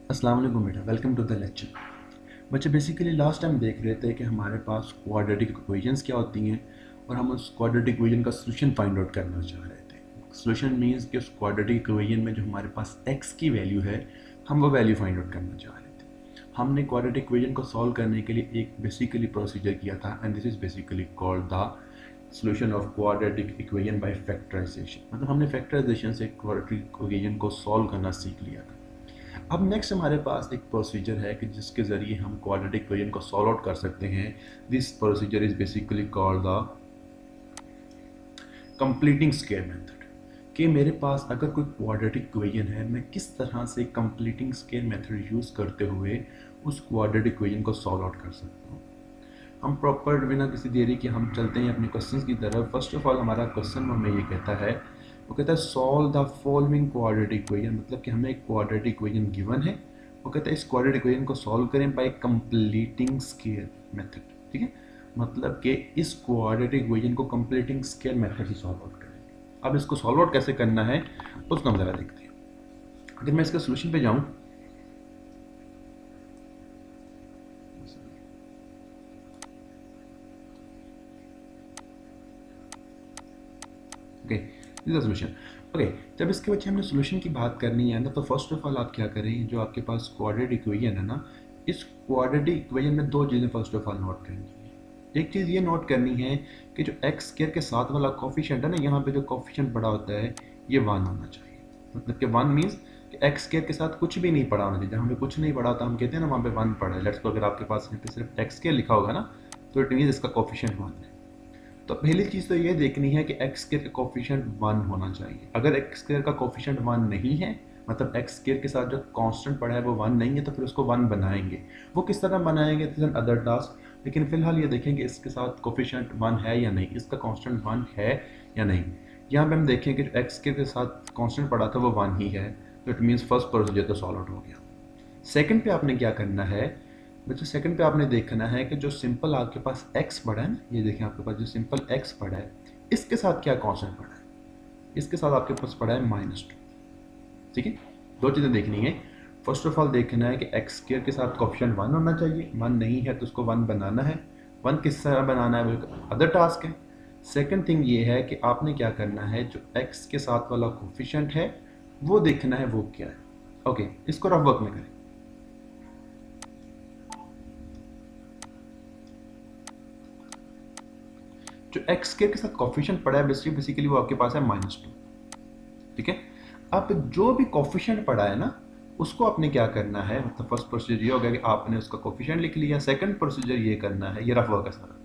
अस्सलाम वालेकुम बेटा, वेलकम टू द लेक्चर। बच्चे बेसिकली लास्ट टाइम देख रहे थे कि हमारे पास क्वाड्रेटिक इक्वेशंस क्या होती हैं और हम उस क्वाड्रेटिक इक्वेशन का सोल्यूशन फाइंड आउट करना चाह रहे थे। सोल्यूशन मींस कि उस क्वाड्रेटिक इक्वेशन में जो हमारे पास x की वैल्यू है, हम वो वैल्यू फाइंड आउट करना चाह रहे थे। हमने क्वाड्रेटिक इक्वेशन को सॉल्व करने के लिए एक बेसिकली प्रोसीजर किया था and this is basically called the solution of quadratic equation by factorization. मतलब हमने फैक्टराइजेशन से क्वाड्रेटिक इक्वेशन को सॉल्व करना सीख लिया था। अब नेक्स्ट हमारे पास एक प्रोसीजर है कि जिसके ज़रिए हम क्वाड्रेटिक इक्वेशन को सॉल्व आउट कर सकते हैं। This procedure is basically called the completing square method. कि मेरे पास अगर कोई क्वाड्रेटिक इक्वेशन है, मैं किस तरह से कंप्लीटिंग स्क्वायर मेथड यूज़ करते हुए उस क्वाड्रेटिक इक्वेशन को सॉल्व आउट कर सकता हूँ। हम प्रॉपर बिना किसी देरी के हम चलते हैं अपने क्वेश्चंस की तरफ। फर्स्ट ऑफ ऑल हमारा क्वेश्चन हमें ये कहता है, वो कहता है solve the following quadratic equation. मतलब कि हमें एक क्वाड्रेटिक इक्वेशन गिवन है, वो कहता है इस क्वाड्रेटिक इक्वेशन को सॉल्व करें बाय कंप्लीटिंग स्क्वायर मेथड। ठीक है, मतलब कि इस क्वाड्रेटिक इक्वेशन को कंप्लीटिंग स्क्वायर मेथड से सॉल्व आउट करेंगे। अब इसको सॉल्व आउट कैसे करना है उसको हम ज़रा देखते हैं। अगर मैं इसके सोल्यूशन पे जाऊँ, okay this is solution. Okay, जब इसके बच्चे हमने सोल्यूशन की बात करनी है ना, तो फर्स्ट ऑफ ऑल आप क्या करें, जो आपके पास क्वाड्रेटिक इक्वेशन है ना, इस क्वाड्रेटिक इक्वेशन में दो चीज़ें फर्स्ट ऑफ ऑल नोट करनी है। एक चीज़ ये नोट करनी है कि जो एक्स स्क्वायर के साथ वाला कोफिशिएंट है ना, यहाँ पे जो कोफिशिएंट बड़ा होता है ये 1 होना चाहिए। मतलब कि 1 मीन्स कि एक्स स्क्वायर के साथ कुछ भी नहीं पड़ा होना चाहिए। जहाँ पे कुछ नहीं पड़ा था हम कहते हैं ना वहाँ पे 1 पड़ा है। लेट्स को अगर आपके पास यहाँ पे सिर्फ एक्स स्क्वायर लिखा होगा ना, तो इट मीन्स इसका कोफिशिएंट 1 है। तो पहली चीज़ तो ये देखनी है कि एक्स स्क्वायर का कोफिशिएंट 1 होना चाहिए। अगर एक्स स्क्वायर का कोफिशिएंट 1 नहीं है, मतलब एक्स स्क्वायर के साथ जो कांस्टेंट पड़ा है वो 1 नहीं है, तो फिर उसको 1 बनाएंगे। वो किस तरह बनाएंगे, दिस एन अदर टास्क। लेकिन फिलहाल ये देखेंगे इसके साथ कोफिशिएंट 1 है या नहीं, इसका कांस्टेंट 1 है या नहीं। यहाँ पे हम देखेंगे जो एक्स स्क्वायर के साथ कांस्टेंट पड़ा था वो 1 ही है, तो इट मीन्स फर्स्ट प्रोसीजर तो सॉल्व आउट हो गया। सेकंड पे आपने क्या करना है बच्चों, सेकंड पे आपने देखना है कि जो सिंपल आपके पास x पड़ा है ना, ये देखें आपके पास जो सिंपल x पड़ा है, इसके साथ क्या कांस्टेंट पड़ा है। इसके साथ आपके पास पड़ा है -2। ठीक है, दो चीज़ें देखनी है। फर्स्ट ऑफ ऑल देखना है कि एक्स स्क्वायर के साथ कोफिशिएंट 1 होना चाहिए। 1 नहीं है तो उसको 1 बनाना है। 1 किस तरह बनाना है वो अदर टास्क है। सेकंड थिंग ये है कि आपने क्या करना है, जो x के साथ वाला कोफिशिएंट है वो देखना है वो क्या है। ओके, इसको रफ वर्क में करें। जो एक्स स्क्वायर के साथ कोफिशिएंट पड़ा है बेसिकली वो आपके पास है -2। ठीक है, अब जो भी कोफिशिएंट पड़ा है ना, उसको आपने क्या करना है, मतलब फर्स्ट प्रोसीजर ये हो गया कि आपने उसका कोफिशिएंट लिख लिया। सेकंड प्रोसीजर ये करना है, ये रफ वर्क है सारा,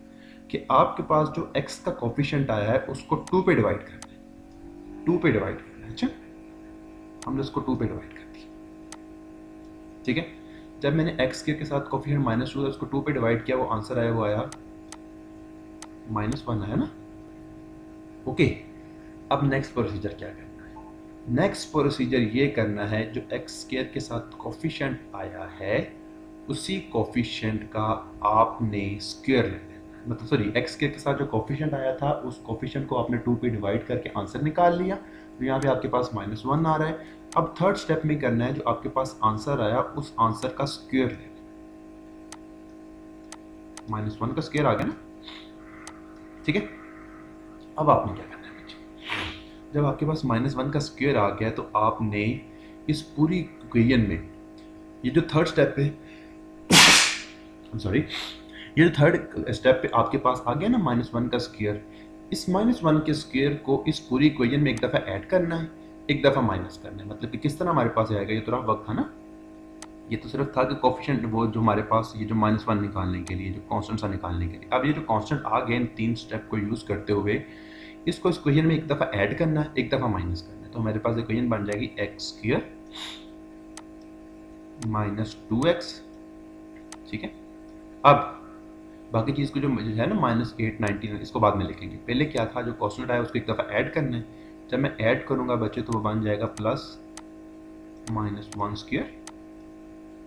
कि आपके पास जो एक्स का कोफिशिएंट आया है उसको 2 पे डिवाइड करना है। 2 पे डिवाइड करना है। अच्छा, हमने उसको 2 पे डिवाइड कर दिया। ठीक है, जब मैंने एक्स स्क्वायर के साथ कोफिशिएंट -2 था उसको 2 पे डिवाइड किया, वो आंसर आया, वो आया -1 आया ना। ओके, अब नेक्स्ट प्रोसीजर क्या करना है, नेक्स्ट प्रोसीजर ये करना है, जो एक्स स्क्वायर के साथ कोफिशिएंट आया है उसी कोफिशिएंट का आपने स्क्वायर ले लेना है। मतलब सॉरी, एक्स स्क्वायर के साथ जो कोफिशिएंट आया था उस कोफिशिएंट को आपने 2 पे डिवाइड करके आंसर निकाल लिया। तो यहाँ पे आपके पास -1 आ रहा है। अब थर्ड स्टेप में करना है, जो आपके पास आंसर आया उस आंसर का स्क्वायर ले लेना। -1 का स्क्वायर आ गया ना। ठीक है, अब आपने क्या करना है बच्चे, जब आपके पास -1 का स्क्वायर आ गया तो आपने इस पूरी इक्वेशन में ये जो थर्ड स्टेप पे सॉरी ये जो थर्ड स्टेप पे आपके पास आ गया ना -1 का स्क्वायर, इस -1 के स्क्वायर को इस पूरी इक्वेशन में एक दफ़ा ऐड करना है, एक दफ़ा माइनस करना है। मतलब कि किस तरह हमारे पास आएगा, ये तो रफ वक्त था ना, ये तो सिर्फ था कि कोफिशिएंट वो जो हमारे पास ये जो -1 निकालने के लिए, जो कांस्टेंट सा निकालने के लिए। अब ये जो कांस्टेंट आ गए इन 3 स्टेप को यूज़ करते हुए इसको इस इक्वेशन में एक दफ़ा ऐड करना है, एक दफ़ा माइनस करना है। तो हमारे पास इक्वेशन बन जाएगी एक्स स्क्वायर -2x। ठीक है, अब बाकी चीज़ को जो है ना -899 इसको बाद में लिखेंगे। पहले क्या था, जो कांस्टेंट आया उसको एक दफ़ा ऐड करना है। जब मैं ऐड करूँगा बच्चे तो वो बन जाएगा +-1 स्क्वायर,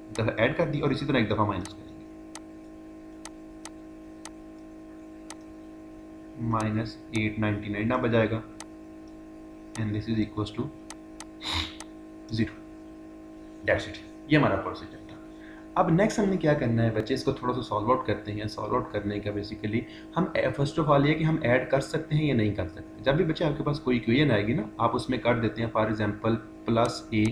एक दफ़ा ऐड कर दी और इसी तरह एक दफ़ा माइनस करेंगे, -899 ना बजाएगा and this is equals to 0। That's it. ये हमारा प्रोसीजर था। अब नेक्स्ट हमने क्या करना है बच्चे, इसको थोड़ा सा सॉल्व आउट करते हैं। सॉल्व आउट करने का बेसिकली हम फर्स्ट ऑफ ऑल ये कि हम ऐड कर सकते हैं या नहीं कर सकते। जब भी बच्चे आपके पास कोई इक्वेशन आएगी ना, आप उसमें कर देते हैं for example plus A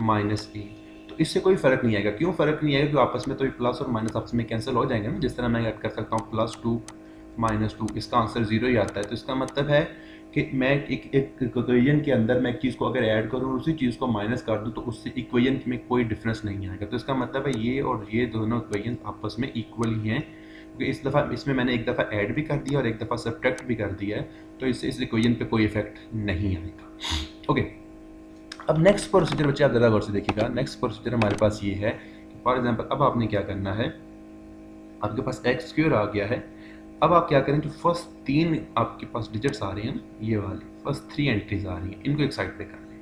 minus A, तो इससे कोई फ़र्क नहीं आएगा। क्यों फ़र्क नहीं आएगा? क्योंकि आपस में तो ये प्लस और माइनस आपस में कैंसिल हो जाएंगे ना। जिस तरह मैं ऐड कर सकता हूँ प्लस टू माइनस टू, इसका आंसर जीरो ही आता है। तो इसका मतलब है कि मैं एक इक्वेशन के अंदर मैं एक चीज़ को अगर ऐड करूँ और उसी चीज़ को माइनस कर दूँ तो उससे इक्वेशन में कोई डिफरेंस नहीं आएगा। तो इसका मतलब है ये और ये दोनों इक्वेशन आपस में इक्वल ही हैं, क्योंकि इस दफ़ा इसमें मैंने एक दफ़ा ऐड भी कर दिया और एक दफ़ा सब्ट्रैक्ट भी कर दिया है, तो इससे इस इक्वेशन पे कोई इफेक्ट नहीं आएगा। ओके, अब नेक्स्ट प्रोसीजर बच्चे आप ज़रा गौर से देखिएगा। नेक्स्ट प्रोसीजर हमारे पास ये है कि फॉर एग्जांपल अब आपने क्या करना है, आपके पास एक्स स्क्वायर आ गया है। अब आप क्या करें, जो फर्स्ट तीन आपके पास डिजिट्स आ रही हैं ना, ये वाली फर्स्ट थ्री एंट्रीज आ रही हैं, इनको एक साइड पे कर लें।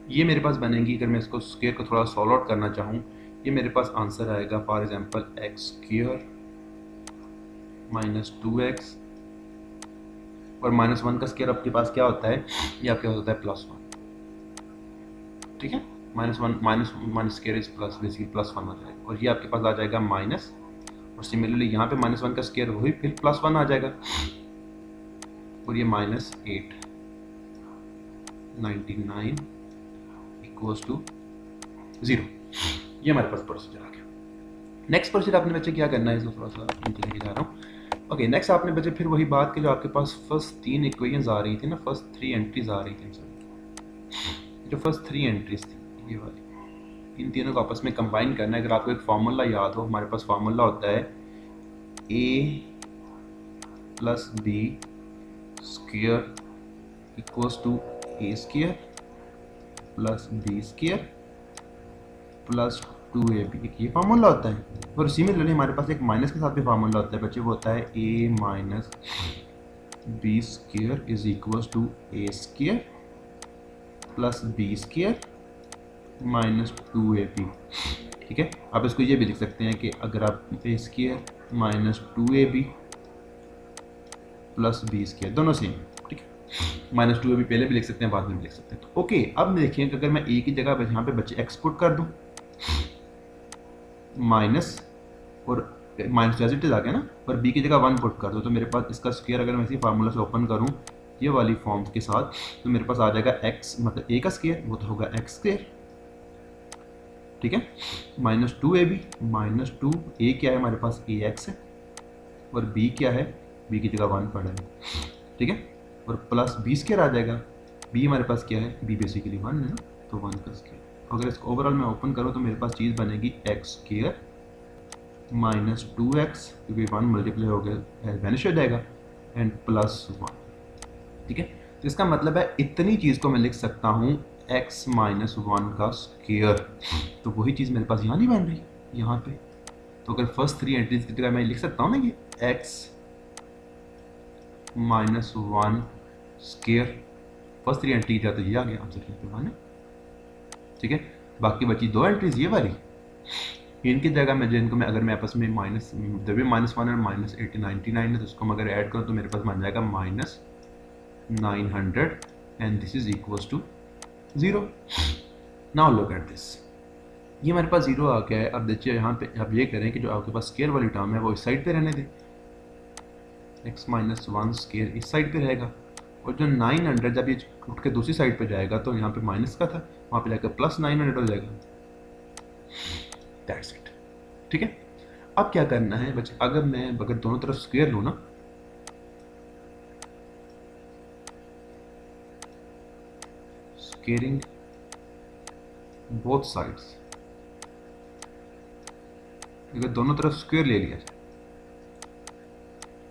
ये मेरे पास बनेगी, अगर मैं इसको स्क्वायर को थोड़ा सॉल्व आउट करना चाहूँ, ये मेरे पास आंसर आएगा for example x square minus two x, और माइनस वन का स्क्वायर आपके पास क्या होता है, ये आपके पास होता है प्लस वन। ठीक है, minus one minus minus square is plus, basically plus one आ जाएगा, और ये आपके पास आ जाएगा माइनस, और सिमिलरली यहाँ पे माइनस वन का स्क्वायर वही फिर प्लस वन आ जाएगा, और ये माइनस 899 इक्वल्स टू 0। ये हमारे पास प्रोसीजर आ गया। नेक्स्ट प्रोसीजर आपने बच्चे क्या करना है, इसको थोड़ा सा नीचे लेके जा रहा हूँ। ओके, नेक्स्ट आपने बच्चे फिर वही बात की जो आपके पास फर्स्ट तीन इक्वेशंस आ रही थी ना, फर्स्ट थ्री एंट्रीज आ रही थी सर, जो फर्स्ट थ्री एंट्रीज थी ये वाली, इन तीनों को आपस में कंबाइन करना है। अगर आपको एक फार्मूला याद हो, हमारे पास फार्मूला होता है a plus B square equals to A square plus B square plus 2ab, ये फार्मूला होता है। और सिमिलरली हमारे पास एक माइनस के साथ भी फार्मूला होता है बच्चे, वो होता है a minus B square is equals to A square plus B square minus 2ab। ठीक है, आप इसको ये भी लिख सकते हैं कि अगर आप A square minus 2ab plus B square, दोनों सेम, ठीक है। माइनस 2ab पहले भी लिख सकते हैं, बाद में भी लिख सकते हैं। तो ओके, अब देखिए कि अगर मैं ए की जगह यहाँ पे बच्चे एक्स पुट कर दूँ, माइनस और माइनस एज इट इज आ गया ना, और बी की जगह वन पुट कर दो, तो मेरे पास इसका स्क्वायर अगर मैं इसी फार्मूला से ओपन करूँ ये वाली फॉर्म के साथ, तो मेरे पास आ जाएगा एक्स, मतलब ए का स्क्वायर वो तो होगा एक्स स्क्वायर। ठीक है, माइनस 2ab माइनस 2, ए क्या है हमारे पास ए एक्स है, और बी क्या है, बी की जगह वन पड़ा है। ठीक है, और प्लस बी स्क्वायर आ जाएगा, बी हमारे पास क्या है, बी बेसिकली वन है ना, तो वन का स्क्वायर। अगर इसको ओवरऑल मैं ओपन करूँ तो मेरे पास चीज़ बनेगी एक्स स्क्वायर माइनस 2x, क्योंकि वन मल्टीप्लाई हो गया वैनिश हो जाएगा, एंड प्लस वन। ठीक है, तो इसका मतलब है इतनी चीज़ को मैं लिख सकता हूँ x माइनस वन का स्क्वायर। तो वही चीज़ मेरे पास यहाँ नहीं बन रही यहाँ पे, तो अगर फर्स्ट थ्री एंट्रीज की जगह मैं लिख सकता हूँ ना कि x minus one square, first three entry क्या, तो ये आ गया आंसर यहाँ पे वन है। ठीक है, बाकी बची दो एंट्रीज ये वाली, इनकी जगह में जिनको मैं अगर मैं आपस में माइनस, जब भी माइनस वन और माइनस 899 है, तो उसको मैं अगर ऐड करूँ तो मेरे पास बन जाएगा minus 900 and this is equals to 0। Now look at this, ये हमारे पास 0 आ गया है। अब देखिए यहाँ पे आप ये करें कि जो आपके पास स्क्वायर वाली टर्म है वो इस साइड पे रहने दें, x माइनस वन स्क्वायर इस साइड पे रहेगा, और जो 900 जब ये उठ के दूसरी साइड पे जाएगा तो यहाँ पे माइनस का था, वहाँ पे जाकर प्लस 900 हो जाएगा। That's it. ठीक है, अब क्या करना है बच्चे, अगर दोनों तरफ स्क्वायर लूँ ना, स्क्वेयरिंग बोथ साइड्स, अगर दोनों तरफ स्क्वायर ले लिया जाए,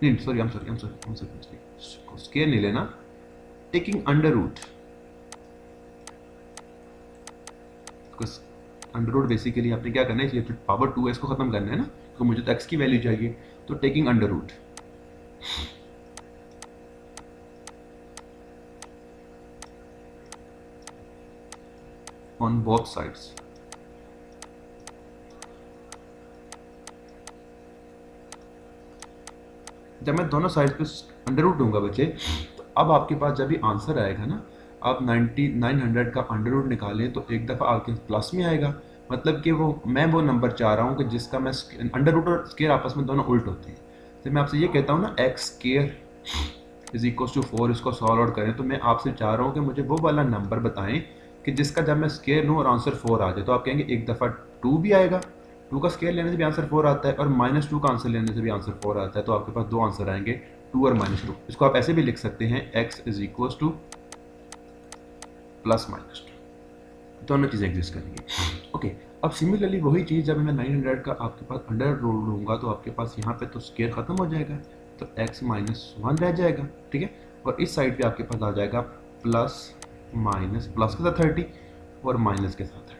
नहीं सॉरी स्क्वायर नहीं लेना, taking under root, under root basically आपने क्या करना है, इसलिए पावर 2 को खत्म करना है ना, तो मुझे तो x की वैल्यू चाहिए, तो taking under root on both sides, जब मैं दोनों साइड पे अंडर रूट दूंगा बच्चे, तो अब आपके पास जब भी आंसर आएगा ना, आप 900 का अंडर रूट निकालें तो एक दफ़ा आपके प्लस में आएगा मतलब कि मैं वो नंबर चाह रहा हूँ कि जिसका मैं अंडर रूट और स्केयर आपस में दोनों उल्ट होते हैं। तो मैं आपसे ये कहता हूँ ना X square is equal to 4, इसको सॉल्व आउट करें, तो मैं आपसे चाह रहा हूँ कि मुझे वो वाला नंबर बताएं कि जिसका जब मैं स्केयर लूँ और आंसर 4 आ जाए, तो आप कहेंगे एक दफ़ा 2 भी आएगा, 2 का स्केयर लेने से भी आंसर 4 आता है और -2 का आंसर लेने से भी आंसर 4 आता है, तो आपके पास दो आंसर आएंगे, 2 और -2। इसको आप ऐसे भी लिख सकते हैं x इज इक्वल टू +-2, दोनों चीज़ें एग्जिस्ट करेंगी। ओके, अब सिमिलरली वही चीज़ जब मैं 900 का आपके पास अंडर रूट लूँगा तो आपके पास यहाँ पे तो स्केयर खत्म हो जाएगा, तो x -1 रह जाएगा, ठीक है। और इस साइड पे आपके पास आ जाएगा प्लस माइनस, प्लस के साथ 30 और माइनस के साथ 30।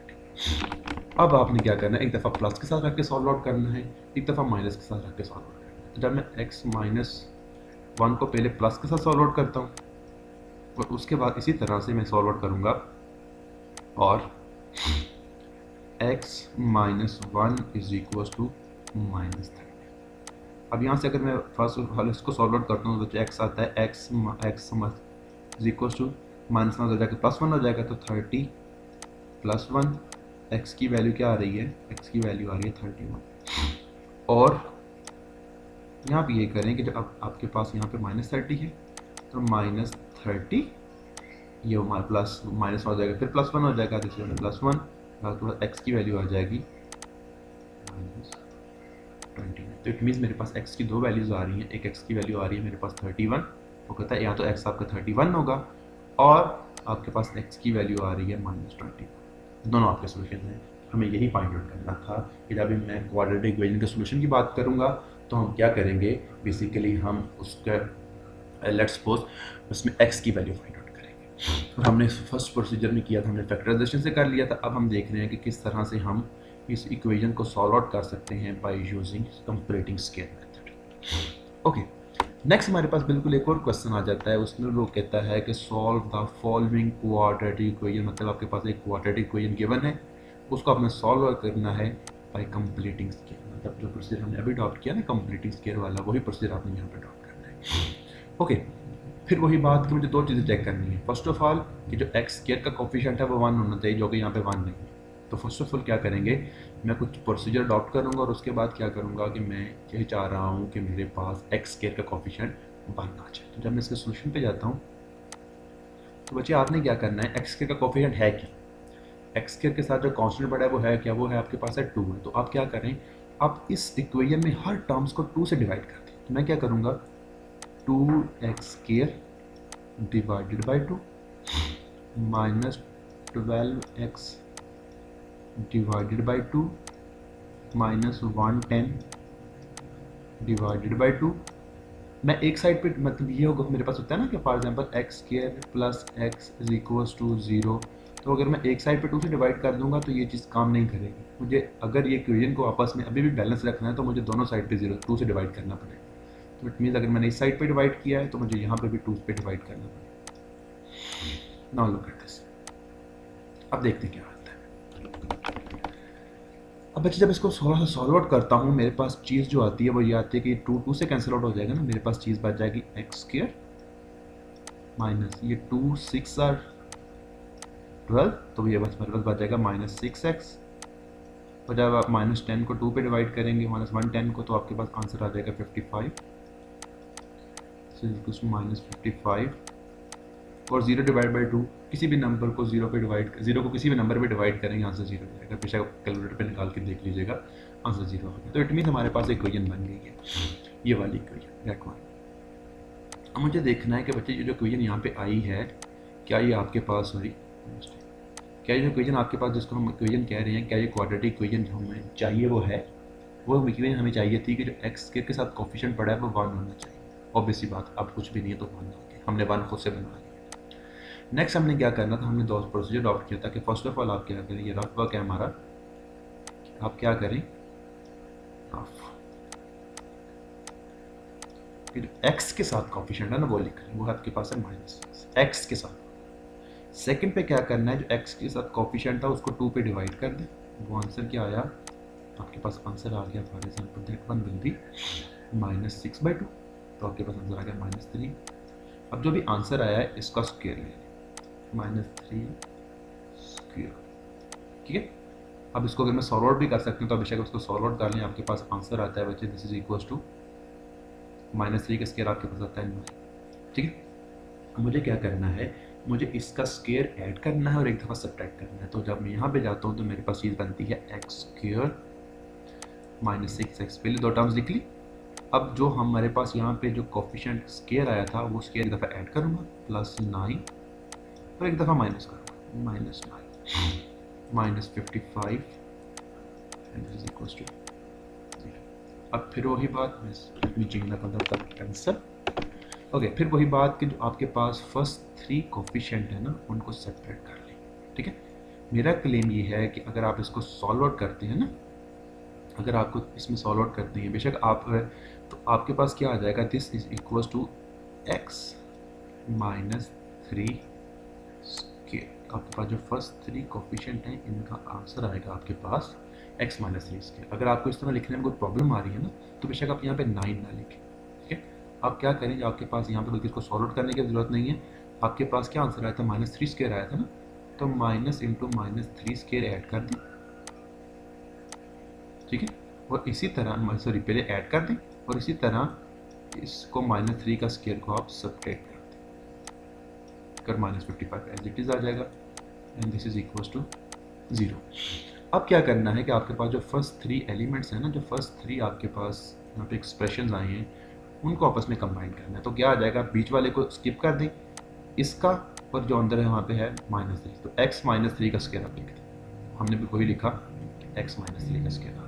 अब आपने क्या करना है, एक दफ़ा प्लस के साथ रख के सॉल्व आउट करना है, एक दफ़ा माइनस के साथ रख के सॉल्व आउट करना है। तो जब मैं x -1 को पहले प्लस के साथ सॉल्व आउट करता हूँ और उसके बाद इसी तरह से मैं सॉल्व आउट करूँगा और x -1 इज इक्वल टू -30। अब यहाँ से अगर मैं फर्स्ट वाले इसको सॉल्व आउट करता हूँ तो x आता है x इज इक्वल टू -1 हो जाएगा +1 हो जाएगा, तो 30 + 1, x की वैल्यू क्या आ रही है, x की वैल्यू आ रही है 31। और यहाँ पे ये करें कि जब अब आपके पास यहाँ पे -30 है तो -30 ये प्लस माइनस हो जाएगा, फिर +1 हो जाएगा, जैसे +1 तो x की वैल्यू आ जाएगी -20। तो इट मीन्स मेरे पास x की दो वैल्यूज आ रही हैं, एक x की वैल्यू आ रही है मेरे पास 31, वो कहता है या तो x आपका 31 होगा और आपके पास x की वैल्यू आ रही है -20। दोनों आपके सोल्यूशन हैं। हमें यही फाइंड आउट करना था कि जब मैं क्वाड्रेटिक इक्वेशन के सोल्यूशन की बात करूँगा तो हम क्या करेंगे, बेसिकली हम उसका लेट्स सपोज उसमें x की वैल्यू फाइंड आउट करेंगे। और हमने फर्स्ट प्रोसीजर में किया था, हमने फैक्टराइजेशन से कर लिया था। अब हम देख रहे हैं कि किस तरह से हम इस इक्वेशन को सॉल्व आउट कर सकते हैं by using comparating square method. Okay, next हमारे पास बिल्कुल एक और क्वेश्चन आ जाता है, उसमें वो कहता है कि solve the following quadratic equation. मतलब आपके पास एक क्वाड्रेटिक इक्वेशन गिवन है, उसको आपने सॉल्व करना है बाय कंप्लीटिंग स्केयर। मतलब जो प्रोसीजर हमने अभी अडॉप्ट किया ना कंप्लीटिंग स्केयर वाला, वही प्रोसीजर आपने यहाँ पे अडॉप्ट करना है। ओके, फिर वही बात कि मुझे दो चीज़ें चेक करनी है। फर्स्ट ऑफ ऑल कि जो एक्स स्केयर का कोफिशिएंट है वो 1 होना चाहिए, जो कि यहाँ पे 1 नहीं है। तो फर्स्ट ऑफ ऑल क्या करेंगे, मैं कुछ प्रोसीजर अडॉप्ट करूँगा और उसके बाद क्या करूँगा कि मैं ये चाह रहा हूँ कि मेरे पास एक्स स्केयर का कोफिशिएंट 1 आ जाए। तो जब मैं इसके सोल्यूशन पे जाता हूँ तो बच्चे आपने क्या करना है, एक्स स्केयर का कोफिशिएंट है क्या, एक्स स्केयर के साथ जो कांस्टेंट बड़ा है वो है क्या, वो है आपके पास है 2 है। तो आप क्या करें, आप इस इक्वेशन में हर टर्म्स को 2 से डिवाइड कर दें। तो मैं क्या करूँगा, 2x square divided by 2 -12x divided by 2 -110 divided by 2। मैं एक साइड पे मतलब ये होगा, मेरे पास होता है ना कि for example X square plus X is equals to 0। तो अगर मैं एक साइड पे 2 से डिवाइड कर दूंगा तो ये चीज़ काम नहीं करेगी। मुझे अगर ये इक्वेशन को आपस में अभी भी बैलेंस रखना है तो मुझे दोनों साइड पे 2 से डिवाइड करना पड़ेगा। तो इट मीन्स अगर मैंने इस साइड पे डिवाइड किया है तो मुझे यहाँ पे भी 2 पे डिवाइड करना पड़ेगा। नाउ लुक एट दिस, अब देखते हैं क्या आता है। अब बच्चे जब इसको थोड़ा सा सॉल्व आउट करता हूँ, मेरे पास चीज़ जो आती है वो ये आती है कि 2 से कैंसिल आउट हो जाएगा ना, मेरे पास चीज़ बच जाएगी एक्स स्क्वायर माइनस ये 2 6 और 12, तो ये बस मेरे पास बच जाएगा -6x। और जब आप -10 को 2 पे डिवाइड करेंगे -110 को, तो आपके पास आंसर आ जाएगा 55 -55। और 0 डिवाइड बाई 2, किसी भी नंबर को 0 पे डिवाइड, 0 को किसी भी नंबर पे डिवाइड करेंगे आंसर 0 हो जाएगा। बेशक कैलकुलेटर पे निकाल के देख लीजिएगा, आंसर 0 हो गया। तो इट मीन हमारे पास इक्वेशन बन गई है, ये वाली इक्वेशन दैट वन। अब मुझे देखना है कि बच्चे ये जो इक्वेशन यहाँ पे आई है, क्या ये आपके पास, सॉरी क्या ये जो इक्वेशन आपके पास जिसको हम इक्वेशन कह रहे हैं, क्या ये क्वाड्रेटिक इक्वेशन हमें चाहिए वो है, वो इक्वेशन हमें चाहिए थी कि जो एक्स के साथ कोफिशिएंट पड़ा है वो 1 होना चाहिए। ऑब्वियसली बात, अब कुछ भी नहीं है तो 1 हो गया, हमने 1 खुद से बना लिया। नेक्स्ट हमने क्या करना था, हमने दो प्रोसीजर अडॉप्ट किया था कि फर्स्ट ऑफ ऑल आप क्या करें, ये रफ वर्क है हमारा, आप क्या करें, एक्स के साथ कोफिशिएंट है ना वो लिख रहे हैं, वो आपके पास है -6 एक्स के साथ। सेकंड पे क्या करना है, जो एक्स के साथ कोफिशिएंट था उसको 2 पे डिवाइड कर दें। वो आंसर क्या आया आपके पास, आंसर आ गया for example that one will B -6/2, तो आपके पास आंसर आ गया -3। अब जो भी आंसर आया है इसका स्क्वायर ले लें, -3 स्क्वायर, ठीक है। अब इसको अगर मैं सॉल्व आउट भी कर सकती हूँ तो बेशक उसको सॉल्व आउट कर लें, आपके पास आंसर आता है बच्चे दिस इज इक्वल टू -3 का स्केयर आपके पास आता है 9। ठीक है, मुझे क्या करना है, मुझे इसका स्केयर ऐड करना है और एक दफ़ा सब्ट्रैक्ट करना है। तो जब मैं यहाँ पे जाता हूँ तो मेरे पास चीज़ बनती है एक्स स्क्वेयर -6x, पहले दो टर्म्स लिख ली। अब जो हमारे पास यहाँ पे जो कोफिशिएंट स्केयर आया था वो स्केयर एक दफ़ा ऐड करूँगा +9 और एक दफ़ा माइनस करूँगा -9 -55 and this is equals to 0। अब फिर वही बात, मैं चिंगना का आंसर ओके फिर वही बात कि जो आपके पास फर्स्ट 3 कोफिशिएंट है ना उनको सेपरेट कर लें। ठीक है, मेरा क्लेम ये है कि अगर आप इसको सॉल्व आउट करते हैं ना, अगर आपको इसमें सॉल्व आउट करते हैं बेशक आप, तो आपके पास क्या आ जाएगा, this is equal to x -3 square. आपके पास जो फर्स्ट 3 कोफिशिएंट हैं इनका आंसर आएगा आपके पास x -3 स्केयर। अगर आपको इस तरह लिखने में कोई प्रॉब्लम आ रही है ना तो बेशक आप यहाँ पे 9 ना लिखें। ठीक है, आप क्या करें, आपके पास यहाँ पे बल्कि इसको सॉल्व आउट करने की ज़रूरत नहीं है, आपके पास क्या आंसर आया था -3 स्केयर आया था ना, तो माइनस इंटू -3 स्केयर ऐड कर दें। ठीक है, और इसी तरह सॉरी पहले ऐड कर दें और इसी तरह इसको -3 का स्केयर को आप सब्ट्रैक्ट कर दें, कर -55 एज इट इज़ आ जाएगा and this is equals to 0। अब क्या करना है कि आपके पास जो फर्स्ट 3 एलिमेंट्स हैं ना, जो फर्स्ट 3 आपके पास यहाँ पे एक्सप्रेशंस आए हैं उनको आपस में कंबाइन करना है। तो क्या आ जाएगा, बीच वाले को स्किप कर दें, इसका और जो अंदर है वहाँ पे है -3, तो x -3 का स्केयर आप लिख दें। हमने भी वही लिखा x -3 का स्केयर आ गया।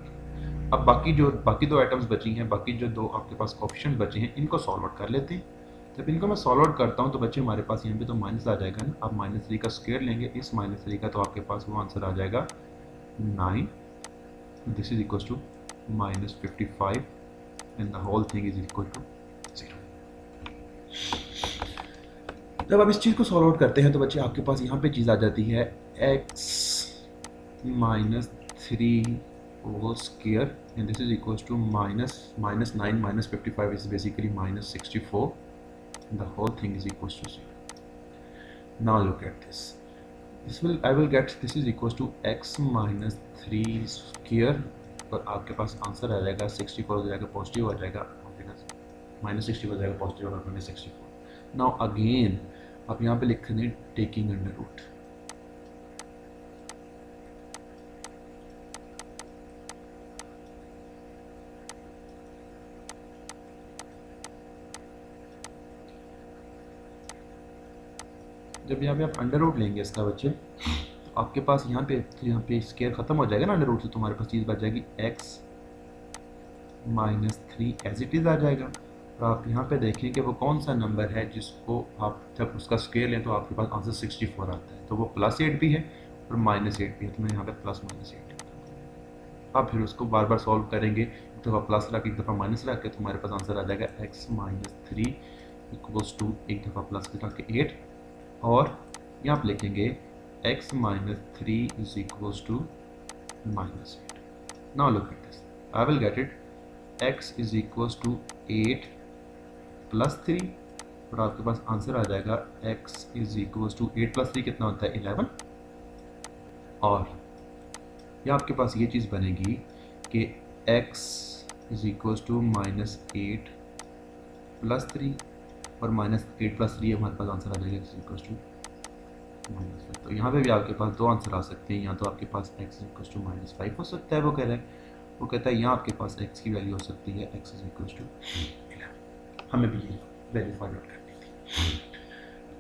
अब बाकी दो आइटम्स बची हैं, बाकी जो दो आपके पास कोफिशिएंट बचे हैं इनको सॉल्व आउट कर लेते हैं। जब इनको मैं सॉल्व आउट करता हूँ तो बच्चे हमारे पास यहाँ पे तो माइनस आ जाएगा ना, आप -3 का स्केयर लेंगे इस -3 का, तो आपके पास वो आंसर आ जाएगा 9, this is equal to -55 and the whole thing is equal to 0। जब आप इस चीज़ को सॉल्व आउट करते हैं तो बच्चे आपके पास यहाँ पे चीज़ आ जाती है x -3 whole square and this is equals to -9 -55 is basically -64 and the whole thing is equals to 0. Now look at this. I will get this is equals to x -3 square और आपके पास आंसर आ जाएगा 64 हो जाएगा positive हो जाएगा, -60 हो जाएगा पॉजिटिव और -64। नाउ अगेन आप यहाँ पे लिख दें टेकिंग अंडर रूट। जब यहाँ पे आप अंडर रूट लेंगे इसका बच्चे तो आपके पास यहाँ पे स्केयर ख़त्म हो जाएगा ना अंडर रूट से, तुम्हारे पास चीज़ बच जाएगी x -3 एज इट इज़ आ जाएगा। और आप यहाँ पे देखें कि वो कौन सा नंबर है जिसको आप जब उसका स्केयर लें तो आपके पास आंसर 64 आता है, तो वो +8 भी है और -8 भी है, तो मैं यहाँ पे +-8 आप फिर उसको बार बार सॉल्व करेंगे, एक दफ़ा प्लस रख एक दफ़ा माइनस रख के तुम्हारे पास आंसर आ जाएगा x -3 इक्वल्स टू एक दफ़ा प्लस रख के 8 और यहाँ पे लिखेंगे x -3 is equals to -8. Now look at this. I will get it. x is equals to 8 plus 3 और आपके पास आंसर आ जाएगा x is equals to 8 plus 3 कितना होता है 11। और ये आपके पास ये चीज़ बनेगी कि x is equals to -8 plus 3 और -8 plus 3 हमारे पास आंसर आ जाएगा x is equals to -5। तो यहाँ पे भी आपके पास दो आंसर आ सकते हैं, या तो आपके पास x is equals to -5 हो सकता है, वो कह रहा है, वो कहता है यहाँ आपके पास x की वैल्यू हो सकती है x is equals to 11। हमें भी ये वैल्यू फाइंड आउट करनी थी।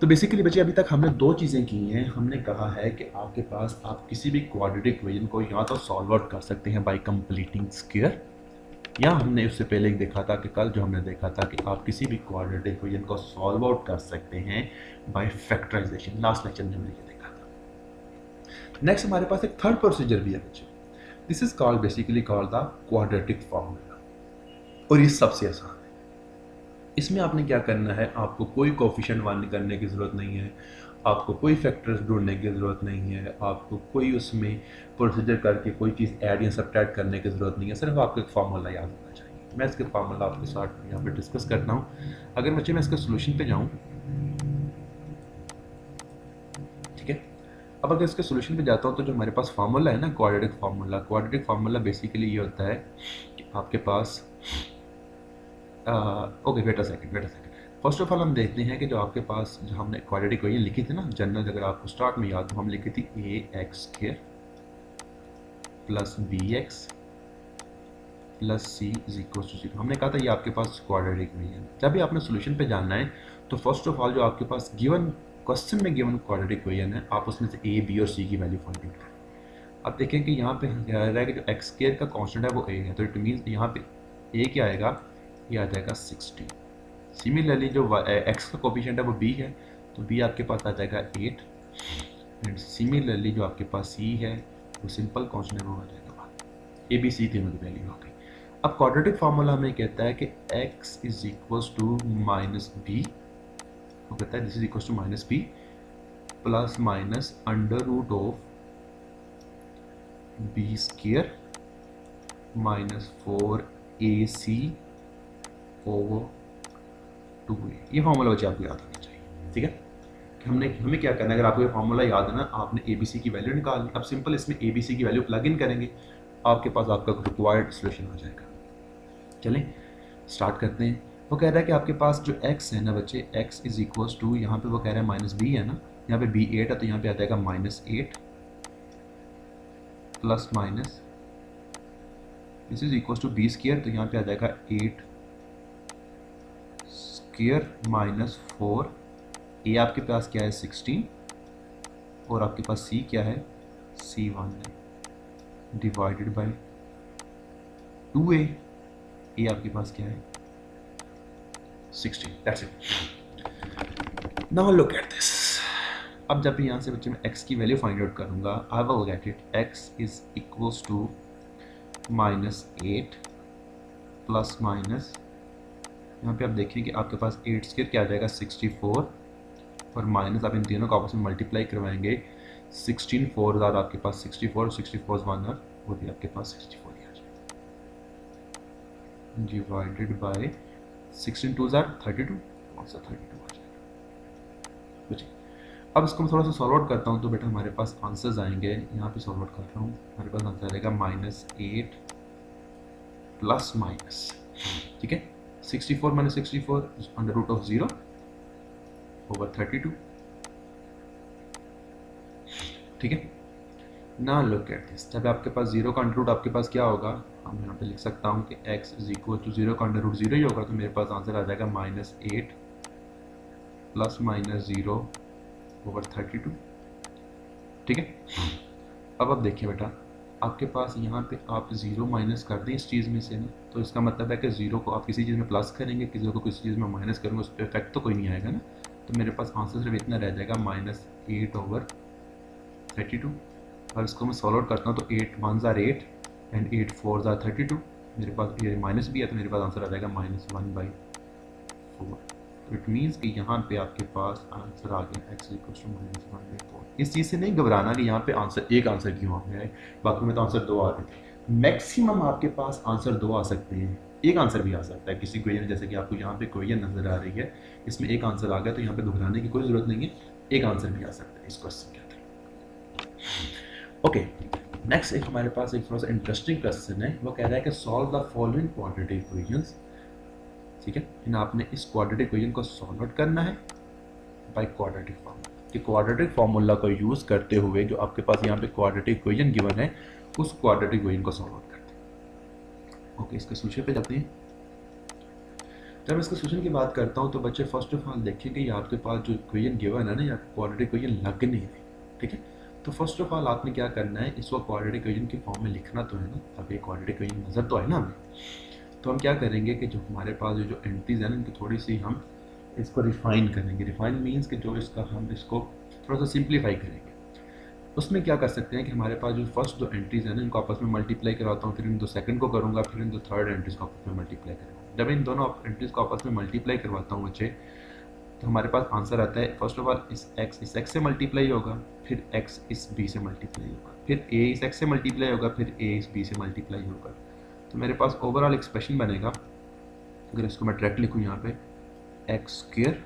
तो बेसिकली बच्चे अभी तक हमने दो चीज़ें की हैं। हमने कहा है कि आपके पास आप किसी भी क्वाड्रेटिक इक्वेशन को या तो सॉल्व आउट कर सकते हैं बाय कंप्लीटिंग स्क्वायर, या हमने उससे पहले एक देखा था कि कल जो हमने देखा था कि आप किसी भी क्वाड्रेटिक इक्वेशन को सॉल्व आउट कर सकते हैं बाय फैक्टराइजेशन। लास्ट लेक्चर में हमने ये देखा था। नेक्स्ट हमारे पास एक थर्ड प्रोसीजर भी है बच्चे, this is called basically called the quadratic formula, और ये सबसे आसान है। इसमें आपने क्या करना है, आपको कोई कोफिशिएंट वन करने की ज़रूरत नहीं है, आपको कोई फैक्टर्स ढूंढने की ज़रूरत नहीं है, आपको कोई उसमें प्रोसीजर करके कोई चीज़ ऐड या सब्ट्रैक्ट करने की ज़रूरत नहीं है, सिर्फ आपको एक फार्मूला याद होना चाहिए। मैं इसके फार्मूला आपके साथ यहाँ पे डिस्कस करता हूँ। अगर बच्चे मैं इसके सोल्यूशन पे जाऊँ, ठीक है, अब अगर इसके सोल्यूशन पे जाता हूँ तो जो हमारे पास फार्मूला है ना, क्वाड्रेटिक फार्मूला बेसिकली ये होता है कि आपके पास okay wait a second first of all हम देखते हैं कि जो आपके पास जो हमने क्वाड्रेटिक इक्वेशन लिखी थी ना जनरल, अगर आपको स्टार्ट में याद हो, हम लिखी थी ax² plus bx plus c is equal to 0। हमने कहा था ये आपके पास क्वाड्रेटिक इक्वेशन है। जब भी आपने सोल्यूशन पे जानना है तो फर्स्ट ऑफ ऑल जो आपके पास गिवन क्वेश्चन में गिवन क्वाड्रेटिक इक्वेशन है, आप उसमें से a b और c की वैल्यू फाइंड आउट करें। अब देखें कि यहाँ पे कह रहा है कि जो x² का कांस्टेंट है वो a है, तो इट मीन्स यहाँ पे a क्या आएगा, ये आ जाएगा 60। सिमिलरली जो x का कोफिशिएंट है वो b है, तो b आपके पास आ जाएगा 8। एंड सिमिलरली जो आपके पास c है वो सिंपल कांस्टेंट है, वो आ जाएगा 1। a b c तीनों की वैल्यू आ गई। अब क्वाड्रेटिक फार्मूला हमें कहता है कि x is equals to minus B, वो कहता है this is equals to minus B plus minus under root of B square minus 4ac over 2a। ये फार्मूला बच्चे आपको याद होना चाहिए, ठीक है। हमें क्या करना है, अगर आपको ये फार्मूला याद है ना, आपने ABC की वैल्यू निकालनी। अब सिंपल इसमें ABC की वैल्यू प्लग इन करेंगे, आपके पास आपका रिक्वायर्ड सोल्यूशन आ जाएगा। चलें स्टार्ट करते हैं। वो कह रहा है कि आपके पास जो x है ना बच्चे, x इज इक्वल्स टू, यहाँ पे वो कह रहा है माइनस बी है ना, यहाँ पे b 8 है तो यहाँ पे आ जाएगा minus 8 plus minus this is equals to B square, तो यहाँ पे आ जाएगा 8 स्क्वायर माइनस 4। ए आपके पास क्या है 16 और आपके पास c क्या है c1 है डिवाइडेड बाय 2a। ए आपके पास क्या है 16। That's it. Now look at this. अब जब यहाँ से बच्चे मैं x की वैल्यू फाइंड आउट करूँगा, I will get it x is equals to minus 8 plus minus, यहाँ पे आप देखिए कि आपके पास 8 स्क्वायर क्या आ जाएगा 64 और माइनस आप इन तीनों को आपस में मल्टीप्लाई करवाएंगे। 16 4 ज़्यादा आपके पास 64, 64 1 और वो भी आपके पास 64 ही आ जाएगा डिवाइडेड बाय 16 2 ज़ार 32 और सा 32 आ जाएगा। कुछ अब इसको मैं थोड़ा सा सॉल्व आउट करता हूँ तो बेटा हमारे पास आंसर्स आएंगे। यहाँ पे सॉल्व आउट कर रहा हूँ, हमारे पास आंसर आएगा माइनस 8 प्लस माइनस, ठीक है 64 minus 64 under root of 0 over 32, ठीक है। ना लुक एट दिस, जब आपके पास 0 का अंडर रूट आपके पास क्या होगा, हम यहाँ पे लिख सकता हूँ कि x इज इक्वल टू 0 का अंडर रूट 0 ही होगा, तो मेरे पास आंसर आ जाएगा माइनस 8 प्लस माइनस 0 ओवर 32, ठीक है। अब देखिए बेटा आपके पास यहाँ पे आप 0 माइनस कर दें इस चीज़ में से ना, तो इसका मतलब है कि 0 को आप किसी चीज़ में प्लस करेंगे, किसी को किसी चीज़ में माइनस करेंगे, उस पर इफेक्ट तो कोई नहीं आएगा ना। तो मेरे पास आंसर सिर्फ इतना रह जाएगा माइनस 8 ओवर 32। और इसको मैं सॉल्व आउट करता हूँ तो 8 1 ज़ार 8 एंड 8 4 ज़ार 32, मेरे पास ये माइनस भी है तो मेरे पास आंसर आ जाएगा माइनस 1/4। तो इट मीन्स कि यहाँ पे आपके पास आंसर आ गया x इक्वल टू माइनस 1/4। इस चीज़ से नहीं घबराना कि यहाँ पे आंसर एक आंसर क्यों आ गया है, बाकी में तो आंसर 2 आ रहे थे। मैक्सिमम आपके पास आंसर 2 आ सकते हैं, एक आंसर भी आ सकता है किसी क्वेश्चन, जैसे कि आपको यहाँ पे क्वेश्चन नजर आ रही है, इसमें एक आंसर आ गया तो यहाँ पे घबराने की कोई ज़रूरत नहीं है, एक आंसर भी आ सकता है इस क्वेश्चन के अंदर। ओके नेक्स्ट एक हमारे पास एक थोड़ा सा इंटरेस्टिंग क्वेश्चन है। वो कह रहा है कि solve the following quadratic equations, ठीक है। इन आपने इस क्वाड्रेटिक इक्वेशन को सॉल्व आउट करना है बाय क्वाड्रेटिक फार्मूला। कि क्वाड्रेटिक फार्मूला को यूज़ करते हुए जो आपके पास यहाँ पे क्वाड्रेटिक इक्वेशन गिवन है उस क्वाड्रेटिक इक्वेशन को सॉल्व आउट करते हैं। ओके इसके सोल्यूशन पे जाते हैं। जब इसके सोल्यूशन की बात करता हूँ तो बच्चे फर्स्ट ऑफ ऑल देखिए कि आपके पास जो इक्वेशन गिवन है ना, या क्वाड्रेटिक इक्वेशन लग नहीं रही, ठीक है। तो फर्स्ट ऑफ ऑल आपने क्या करना है, इसको क्वाड्रेटिक इक्वेशन के फॉर्म में लिखना तो है ना, अब ये क्वाड्रेटिक इक्वेशन नज़र तो है ना हमें। तो हम क्या करेंगे कि जो हमारे पास जो एंट्रीज है ना, इनकी थोड़ी सी हम इसको रिफाइन करेंगे। रिफाइन मीन्स कि जो इसका हम इसको थोड़ा सा सिंप्लीफाई करेंगे। उसमें क्या कर सकते हैं कि हमारे पास जो फर्स्ट दो एंट्रीज हैं ना, इनको आपस में मल्टीप्लाई कराता हूँ, फिर इन दो सेकंड को करूँगा, फिर इन दो थर्ड एंट्रीज को आपस में मल्टीप्लाई करूँगा। जब इन दोनों एंट्रीज को आपस में मल्टीप्लाई करवाता हूँ बच्चे, तो हमारे पास आंसर आता है फर्स्ट ऑफ ऑल इस x से मल्टीप्लाई होगा, फिर x इस b से मल्टीप्लाई होगा, फिर a इस x से मल्टीप्लाई होगा, फिर a इस b से मल्टीप्लाई होगा। तो मेरे पास ओवरऑल एक्सप्रेशन बनेगा, अगर इसको मैं डायरेक्ट लिखूँ यहाँ पे x स्क्वायर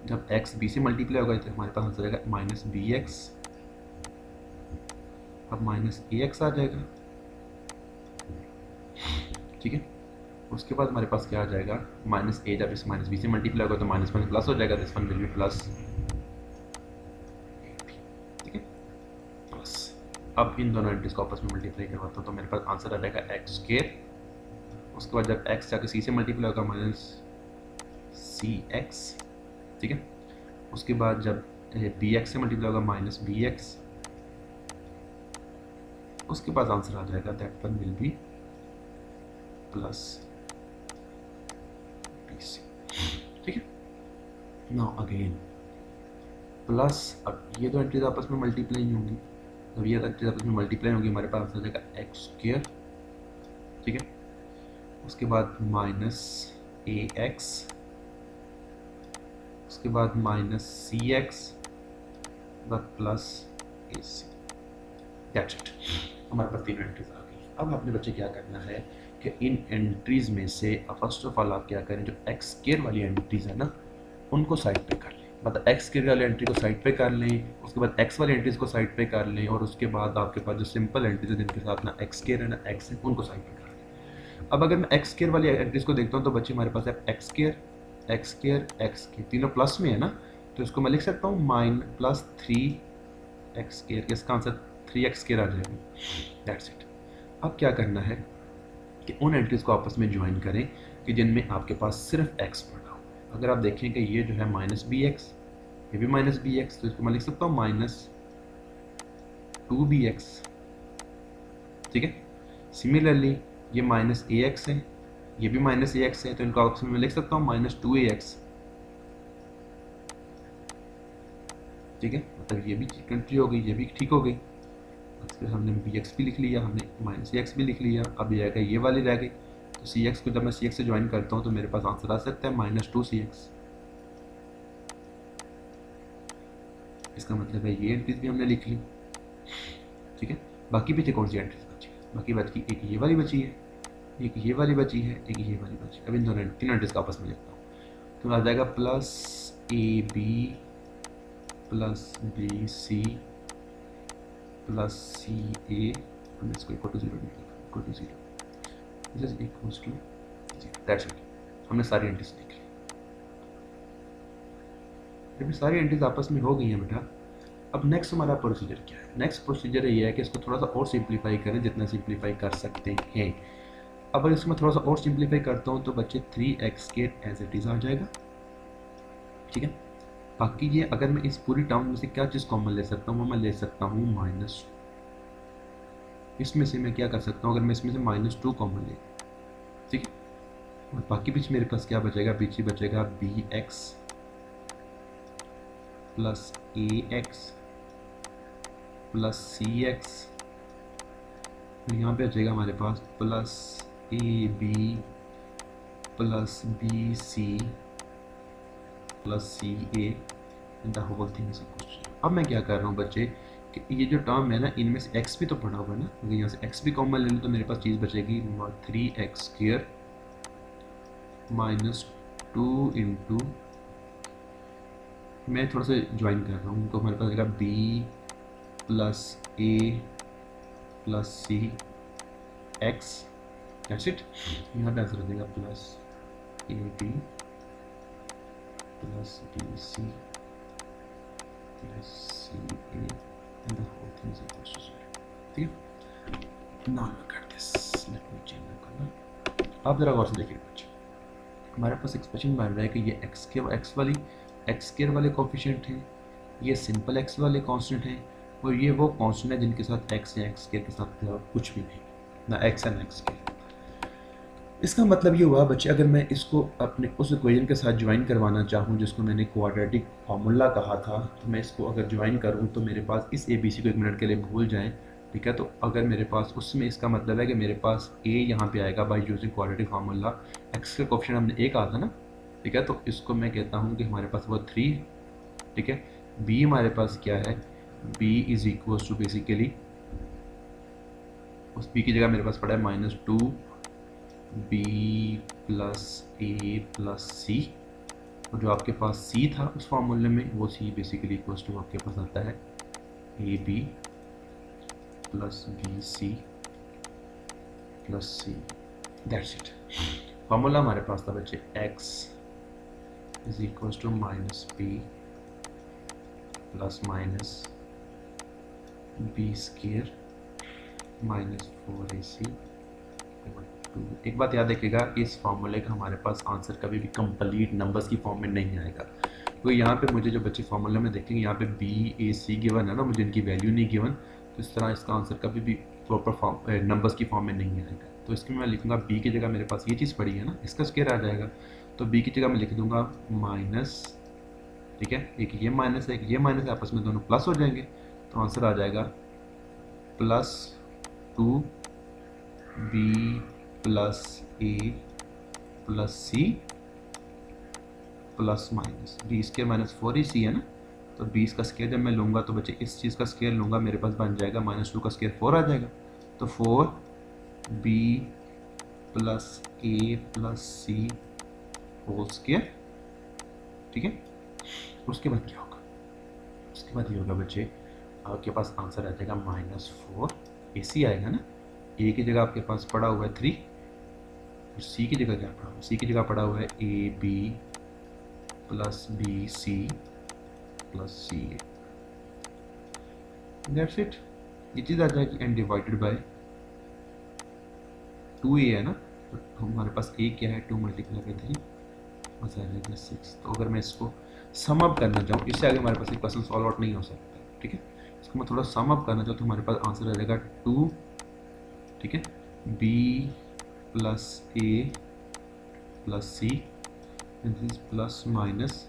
जब x b से मल्टीप्लाई होगा तो हमारे पास आंसर आएगा माइनस बी एक्स, अब माइनस ए एक्स आ जाएगा, ठीक है। उसके बाद हमारे पास क्या आ जाएगा, माइनस ए, जब इस माइनस बी से मल्टीप्लाई होगा तो माइनस वन प्लस हो जाएगा, this one will be plus, ठीक है, प्लस। अब इन दोनों एंट्रीज को आपस में मल्टीप्लाई करवाता हूँ तो मेरे पास आंसर आ जाएगा एक्स स्क्वायर। उसके बाद जब एक्स जाकर सी से मल्टीप्लाई होगा माइनस सी एक्स, ठीक है। उसके बाद जब बी एक्स से मल्टीप्लाई होगा माइनस बी एक्स, उसके बाद आंसर आ जाएगा that one will be plus B c, ठीक है। नाउ अगेन प्लस, अब ये दो एंट्रीज आपस में मल्टीप्लाई होंगी, जब ये एंट्रीज आपस में मल्टीप्लाई होंगी हमारे पास आ जाएगा एक्स स्क्वायर, ठीक है। उसके बाद माइनस ए एक्स, उसके बाद minus c x, plus a c, that's it. हमारे पास तीनों एंट्रीज आ गई। अब आपने बच्चे क्या करना है कि इन एंट्रीज में से फर्स्ट ऑफ ऑल आप क्या करें, जो एक्स स्क्वायर वाली एंट्रीज है ना उनको साइड पे कर लें, मतलब एक्स स्क्वायर वाली एंट्री को साइड पे कर लें, उसके बाद एक्स वाली एंट्रीज को साइड पे कर लें, और उसके बाद आपके पास जो सिंपल एंट्रीज है जिनके साथ ना एक्स स्क्वायर है ना एक्स है उनको साइड पे कर लें। अब अगर मैं एक्स स्क्वायर वाली एंट्रीज को देखता हूँ तो बच्चे हमारे पास है x square, x square, x square, तीनों प्लस में है ना, तो इसको मैं लिख सकता हूँ mine plus three X square, इसका आंसर थ्री एक्स स्क्वायर आ जाएगा, दैट्स इट। अब क्या करना है कि उन एंट्रीज को आपस में ज्वाइन करें कि जिनमें आपके पास सिर्फ एक्स पड़ा हो। अगर आप देखें कि ये जो है माइनस बी एक्स, ये भी माइनस बी एक्स, तो इसको मैं लिख सकता हूँ माइनस टू बी एक्स, ठीक है। सिमिलरली ये माइनस ए एक्स है, ये भी माइनस ए एक्स है, तो इनको आपस में मैं लिख सकता हूँ माइनस टू ए एक्स, ठीक है। मतलब ये भी एंट्री हो गई, ये भी ठीक हो गई। फिर हमने बी एक्स भी लिख लिया, हमने माइनस ए एक्स भी लिख लिया, अब ये आएगा ये वाली रह गई, तो सी एक्स को जब मैं सी एक्स से ज्वाइन करता हूँ तो मेरे पास आंसर आ सकता है माइनस टू सी एक्स। इसका मतलब है ये एंट्रीज भी हमने लिख ली, ठीक है। बाकी पीछे कौन सी एंट्रीज बची, बाकी बची एक ये वाली बची है, एक ये वाली बची है, एक ये वाली बची है। अब इन दोनों तीन एंट्रीज का आपस में लिखता हूँ तो आ जाएगा plus A B plus B C plus C A, हमने इसको इक्वल टू जीरो लिखा, equal to zero, this is equals to zero, that's it. हमने सारी एंट्रीज लिख ली। जब सारी एंट्रीज आपस में हो गई हैं बेटा, अब नेक्स्ट हमारा प्रोसीजर क्या है, नेक्स्ट प्रोसीजर ये है कि इसको थोड़ा सा और सिंप्लीफाई करें जितना सिंप्लीफाई कर सकते हैं। अब अगर इसको मैं थोड़ा सा और सिंप्लीफाई करता हूँ तो बच्चे three X square as it is आ जाएगा, ठीक है। बाकी ये अगर मैं इस पूरी टर्म में से क्या चीज़ कॉमन ले सकता हूँ, वो मैं ले सकता हूँ माइनस, इसमें से मैं क्या कर सकता हूँ, अगर मैं इसमें से माइनस टू कॉमन ले, ठीक है। और बाकी बीच मेरे पास क्या बचेगा, पीछे बचेगा B X plus A X plus C X, यहाँ पे बचेगा हमारे पास plus A B plus B C plus C A and the whole thing is equal to. अब मैं क्या कर रहा हूँ बच्चे कि ये जो टर्म है ना इनमें से एक्स भी तो पड़ा हुआ है ना, अगर यहाँ से एक्स भी कॉमन ले लूँ तो मेरे पास चीज़ बचेगी three X square minus two into, मैं थोड़ा सा ज्वाइन कर रहा हूँ तो हमारे पास आएगा b plus A plus C x, that's it. यहाँ पे आंसर हो जाएगा plus A B plus B C plus C A and the whole thing is equal to zero, ठीक है। Now look at this, let me change the colour. आप जरा गौर से देखिए बच्चे, हमारे पास एक्सप्रेशन बन रहा है कि ये एक्स स्क्वायर वाले कोफिशिएंट हैं, ये सिंपल एक्स वाले कांस्टेंट हैं, और ये वो कांस्टेंट है जिनके साथ एक्स या एक्स स्क्वायर के साथ कुछ भी नहीं, ना एक्स है ना एक्स स्क्वायर। इसका मतलब ये हुआ बच्चे, अगर मैं इसको अपने उस इक्वेशन के साथ ज्वाइन करवाना चाहूँ जिसको मैंने क्वाड्रेटिक फार्मूला कहा था, तो मैं इसको अगर ज्वाइन करूँ तो मेरे पास इस ए बी सी को एक मिनट के लिए भूल जाएं, ठीक है। तो अगर मेरे पास उसमें, इसका मतलब है कि मेरे पास ए यहाँ पे आएगा by using quadratic formula, x का कोएफिशिएंट हमने ए कहा था ना, ठीक है। तो इसको मैं कहता हूँ कि हमारे पास वो 3, ठीक है। बी हमारे पास क्या है, b is equals to basically, उस बी की जगह मेरे पास पड़ा है माइनस टू बी प्लस ए प्लस सी, और जो आपके पास सी था उस फॉर्मूले में, वो सी बेसिकली इक्वल्स टू आपके पास आता है a B plus B C plus c. That's it. Formula हमारे पास था बच्चे x is equals to minus B plus minus B square minus 4ac। एक बात याद रखिएगा, इस फॉर्मूले का हमारे पास आंसर कभी भी कंप्लीट नंबर्स की फॉर्म में नहीं आएगा, क्योंकि यहाँ पे मुझे जो बच्चे फॉर्मूले में देखेंगे यहाँ पे बी ए सी गिवन है ना, मुझे इनकी वैल्यू नहीं गिवन, तो इस तरह इसका आंसर कभी भी प्रॉपर फॉर्म नंबर्स की फॉर्म में नहीं आएगा। तो इसमें मैं लिखूँगा बी की जगह मेरे पास ये चीज़ पड़ी है ना, इसका स्क्वायर आ जाएगा, तो बी की जगह मैं लिख दूंगा माइनस, ठीक है, एक ये माइनस है एक ये माइनस है, आपस में दोनों प्लस हो जाएंगे, तो आंसर आ जाएगा प्लस 2b प्लस ए plus C plus minus B square minus 4ac है ना, तो 20 का स्क्वायर जब मैं लूँगा तो बच्चे इस चीज़ का स्क्वायर लूँगा, मेरे पास बन जाएगा -2 का स्क्वायर 4 आ जाएगा, तो 4b प्लस ए प्लस सी होल स्क्वायर। ठीक है, उसके बाद क्या होगा, उसके बाद ये होगा बच्चे आपके पास आंसर आ जाएगा -4ac आएगा ना, ए की जगह आपके पास पड़ा हुआ है 3 और सी की जगह क्या पड़ा हुआ है, सी की जगह पड़ा हुआ है a B plus B C plus C a. That's it. ये चीज़ आ जाएगी एंड डिवाइडेड बाय 2a है ना, तो हमारे पास a क्या है 2 मल्टीप्लाई बाई 3 बस आ जाएगा 6। तो अगर मैं इसको सम अप करना चाहूँ, इससे आगे हमारे पास एक क्वेश्चन सॉल्व आउट नहीं हो सकता। ठीक है, इसको मैं थोड़ा सम अप करना चाहूँ तो हमारे पास आंसर आ जाएगा 2, ठीक है, b plus A plus c and this plus minus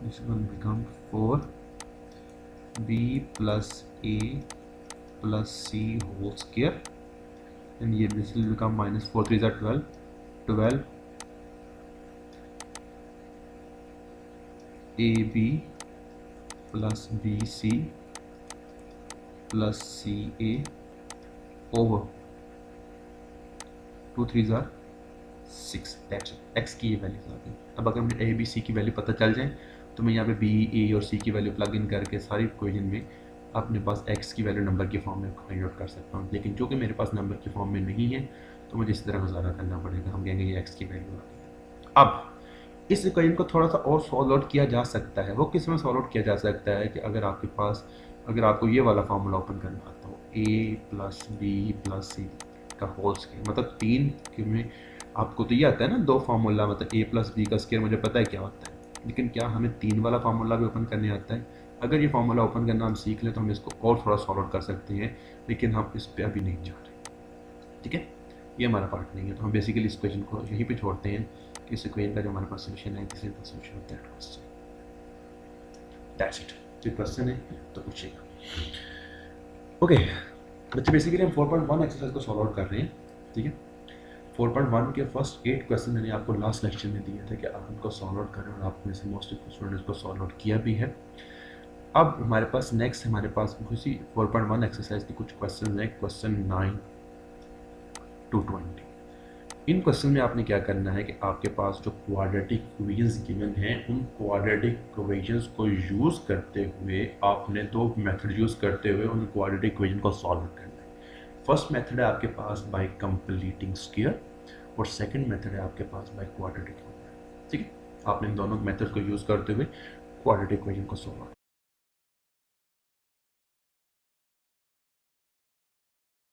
this will become 4b plus a plus c whole square and ये this will become minus 4 3 are 12 ab plus bc plus ca over 2 3 are 6। That's x की ये value आ गई। अब अगर मुझे a b c की value पता चल जाए तो मैं यहाँ पे b a और c की वैल्यू प्लग इन करके सारी इक्वेशन में अपने पास x की वैल्यू नंबर की फॉर्म में फाइंड आउट कर सकता हूँ, लेकिन जो कि मेरे पास नंबर की फॉर्म में नहीं है तो मुझे इस तरह गुजारा करना पड़ेगा। हम कहेंगे ये x की वैल्यू आ गई। अब इस इक्वेशन को थोड़ा सा और सॉल्व आउट किया जा सकता है। वो किस में सॉल्व आउट किया जा सकता है कि अगर आपके पास, अगर आपको ये वाला फार्मूला ओपन करना आता हो a प्लस बी प्लस सी का होल स्क्वायर, मतलब 3 के में आपको तो ये आता है ना 2 फार्मूला, मतलब a प्लस बी का स्क्वायर मुझे पता है क्या होता है, लेकिन क्या हमें 3 वाला फार्मूला भी ओपन करने आता है? अगर ये फार्मूला ओपन करना हम सीख लें तो हम इसको और थोड़ा सॉल्व आउट कर सकते हैं, लेकिन हम इस पर अभी नहीं जा रहे। ठीक है, ये हमारा पार्ट नहीं है, तो हम बेसिकली इस क्वेश्चन को यहीं पे छोड़ते हैं कि इस इक्वेशन का जो हमारे पास सोल्यूशन है, this is the solution of that question. That's it. जो क्वेश्चन है तो पूछिएगा। ओके बच्चे, बेसिकली हम 4.1 एक्सरसाइज को सॉल्व आउट कर रहे हैं। ठीक है, 4.1 के फर्स्ट 8 क्वेश्चन मैंने आपको लास्ट लेक्चर में दिए थे कि आप उनको सॉल्व आउट करें, और आप में से मोस्ट स्टूडेंट्स को सॉल्व आउट किया भी है। अब हमारे पास नेक्स्ट हमारे पास उसी 4.1 एक्सरसाइज के कुछ क्वेश्चन हैं, क्वेश्चन 9 to 20। इन क्वेश्चन में आपने क्या करना है कि आपके पास जो क्वाड्रेटिक इक्वेशंस गिवन हैं, उन क्वाड्रेटिक इक्वेशंस को यूज़ करते हुए आपने 2 मेथड यूज़ करते हुए उन क्वाड्रेटिक इक्वेशन को सॉल्व करना है। फर्स्ट मेथड है आपके पास बाय कंप्लीटिंग स्क्वायर, और सेकंड मेथड है आपके पास बाय क्वाड्रेटिक इक्वेशन। ठीक है, आपने इन दोनों मेथड को यूज़ करते हुए क्वाड्रेटिक इक्वेशन को सॉल्व